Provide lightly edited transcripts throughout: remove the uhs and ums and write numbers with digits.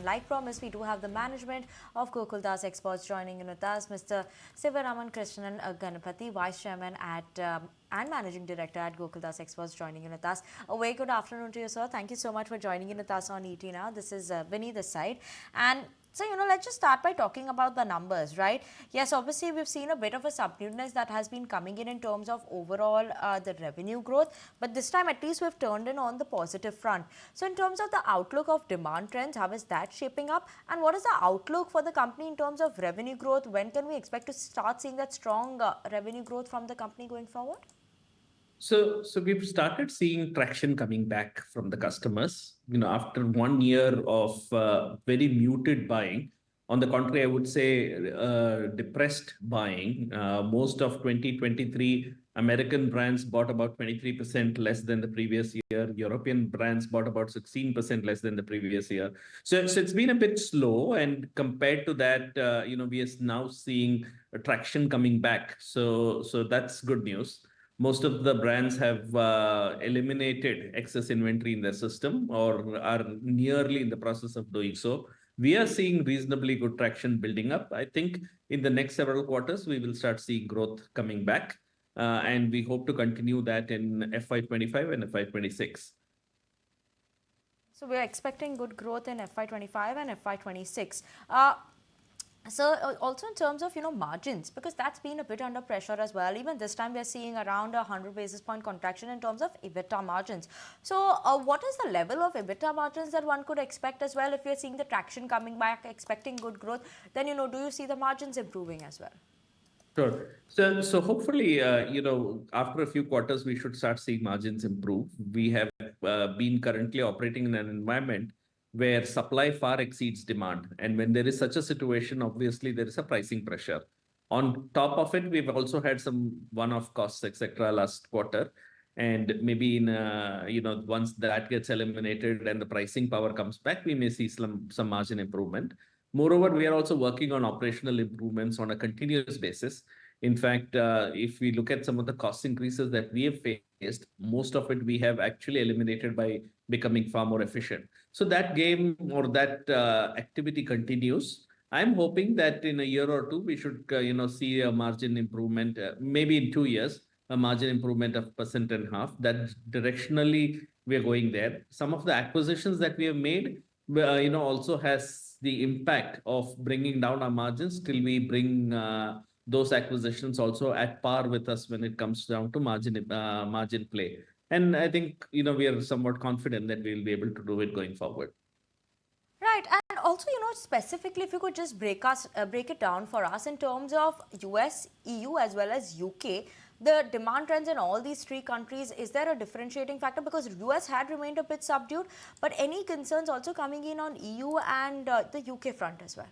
like promised, we do have the management of Gokaldas Exports joining in with us, Mr. Sivaramakrishnan Ganapathi, Vice Chairman and Managing Director at Gokaldas Exports joining in with us. A very good afternoon to you, sir. Thank you so much for joining in with us on ET Now. This is Vinny this side. And so, let's just start by talking about the numbers, right? Yes, obviously, we've seen a bit of a subduedness that has been coming in terms of overall the revenue growth. But this time, at least, we've turned in on the positive front. So, in terms of the outlook of demand trends, how is that shaping up? And what is the outlook for the company in terms of revenue growth? When can we expect to start seeing that strong revenue growth from the company going forward? So we've started seeing traction coming back from the customers, after 1 year of very muted buying. On the contrary, I would say depressed buying. Most of 2023, American brands bought about 23% less than the previous year. European brands bought about 16% less than the previous year. So it's been a bit slow. And compared to that, we are now seeing traction coming back. So that's good news. Most of the brands have eliminated excess inventory in their system or are nearly in the process of doing so. We are seeing reasonably good traction building up. I think in the next several quarters, we will start seeing growth coming back. And we hope to continue that in FY25 and FY26. So we're expecting good growth in FY25 and FY26. So also in terms of margins, because that's been a bit under pressure as well. Even this time we're seeing around 100 basis point contraction in terms of EBITDA margins. So what is the level of EBITDA margins that one could expect as well? If you're seeing the traction coming back, expecting good growth, then do you see the margins improving as well? Sure. So hopefully, after a few quarters, we should start seeing margins improve. We have been currently operating in an environment where supply far exceeds demand. And when there is such a situation, obviously, there is a pricing pressure. On top of it, we've also had some one-off costs, etc., last quarter. And maybe once that gets eliminated and the pricing power comes back, we may see some margin improvement. Moreover, we are also working on operational improvements on a continuous basis. In fact, if we look at some of the cost increases that we have faced, most of it we have actually eliminated by becoming far more efficient. So that game or that activity continues. I'm hoping that in a year or two, we should see a margin improvement, maybe in 2 years, a margin improvement of 1.5%. That directionally, we are going there. Some of the acquisitions that we have made, also has the impact of bringing down our margins till we bring those acquisitions also at par with us when it comes down to margin play. And I think, we are somewhat confident that we'll be able to do it going forward. Right. And also, specifically, if you could just break it down for us in terms of US, EU, as well as UK, the demand trends in all these three countries, is there a differentiating factor? Because US had remained a bit subdued, but any concerns also coming in on EU and the UK front as well?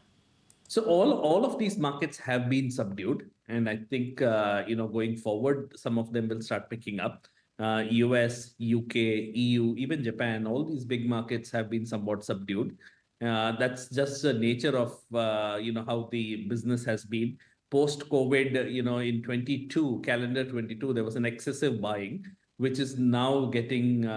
So all of these markets have been subdued. And I think, going forward, some of them will start picking up. US, UK, EU, even Japan, all these big markets have been somewhat subdued. That's just the nature of, how the business has been. Post-COVID, in 22, calendar 22, there was an excessive buying, which is now getting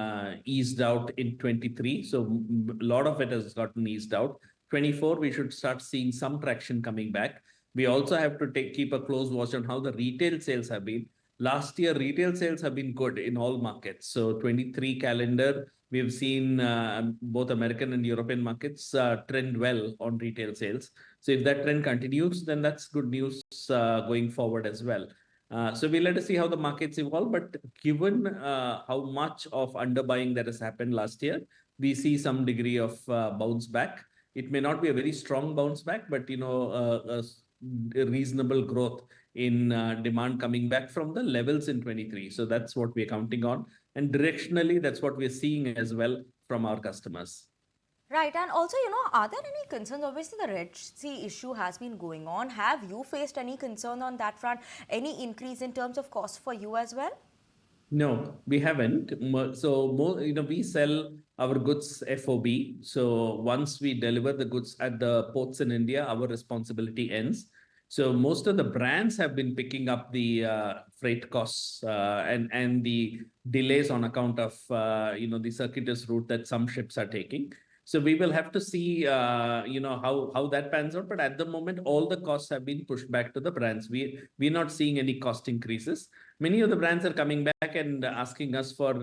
eased out in 23. So a lot of it has gotten eased out. 24, we should start seeing some traction coming back. We also have to keep a close watch on how the retail sales have been. Last year, retail sales have been good in all markets. So 23 calendar, we've seen both American and European markets trend well on retail sales. So if that trend continues, then that's good news going forward as well. So we'll let us see how the markets evolve. But given how much of underbuying that has happened last year, we see some degree of bounce back. It may not be a very strong bounce back, but a reasonable growth in demand coming back from the levels in 23. So that's what we're counting on. And directionally, that's what we're seeing as well from our customers. Right. And also, are there any concerns? Obviously, the Red Sea issue has been going on. Have you faced any concern on that front? Any increase in terms of cost for you as well? No, we haven't. So, we sell our goods FOB. So once we deliver the goods at the ports in India, our responsibility ends. So most of the brands have been picking up the freight costs and the delays on account of the circuitous route that some ships are taking. So we will have to see, how that pans out. But at the moment, all the costs have been pushed back to the brands. We're not seeing any cost increases. Many of the brands are coming back and asking us for,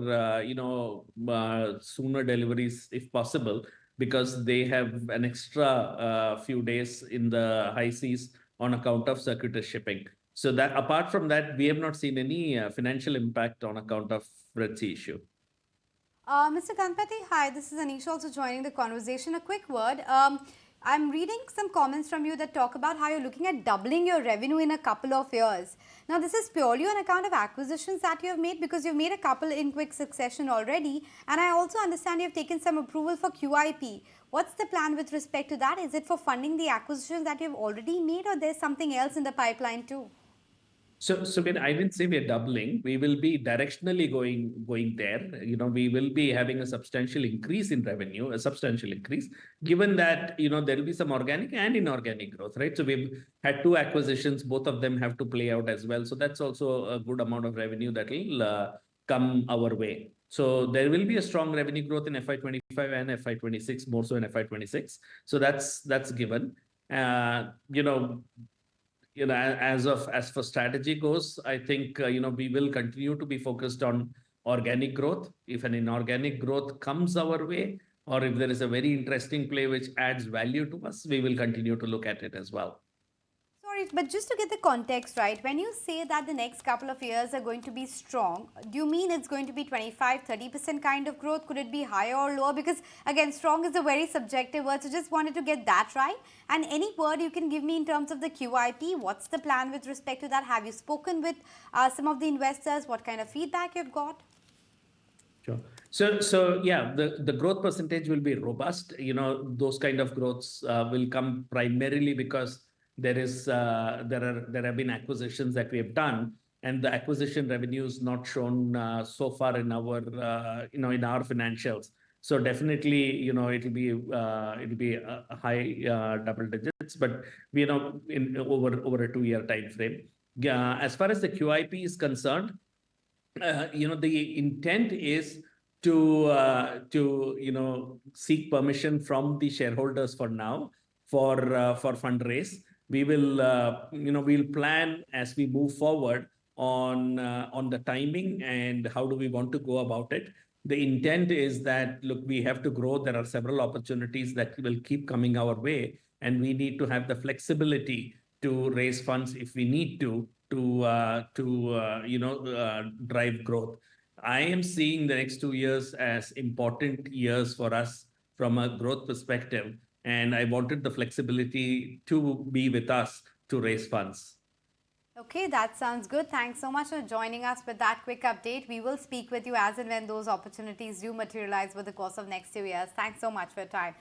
sooner deliveries if possible, because they have an extra few days in the high seas on account of circuitous shipping. So that apart from that, we have not seen any financial impact on account of Red Sea issue. Mr. Ganapathi, hi, this is Anisha also joining the conversation. A quick word. I'm reading some comments from you that talk about how you're looking at doubling your revenue in a couple of years. Now, this is purely on account of acquisitions that you have made, because you've made a couple in quick succession already. And I also understand you've taken some approval for QIP. What's the plan with respect to that? Is it for funding the acquisitions that you've already made, or there's something else in the pipeline too? So when I didn't say we're doubling, we will be directionally going there. We will be having a substantial increase in revenue, a substantial increase, given that, there will be some organic and inorganic growth, right? So we've had two acquisitions, both of them have to play out as well. So that's also a good amount of revenue that will come our way. So there will be a strong revenue growth in FY25 and FY26, more so in FY26. So that's given. As for strategy goes, I think we will continue to be focused on organic growth. If an inorganic growth comes our way, or if there is a very interesting play which adds value to us, we will continue to look at it as well. Sorry, but just to get the context right, when you say that the next couple of years are going to be strong, do you mean it's going to be 25-30% kind of growth? Could it be higher or lower? Because again, strong is a very subjective word, so just wanted to get that right. And any word you can give me in terms of the QIP, what's the plan with respect to that? Have you spoken with some of the investors? What kind of feedback you've got? Sure. So yeah, the growth percentage will be robust. Those kind of growths will come primarily because there have been acquisitions that we have done, and the acquisition revenues not shown so far in our in our financials. So definitely, it'll be a high double digits, but in over a 2-year time frame. As far as the QIP is concerned, the intent is to seek permission from the shareholders for now for fundraise. We'll plan as we move forward on the timing and how do we want to go about it. The intent is that, look, we have to grow. There are several opportunities that will keep coming our way, and we need to have the flexibility to raise funds if we need to drive growth. I am seeing the next 2 years as important years for us from a growth perspective, and I wanted the flexibility to be with us to raise funds. Okay, that sounds good. Thanks so much for joining us with that quick update. We will speak with you as and when those opportunities do materialize over the course of next 2 years. Thanks so much for your time.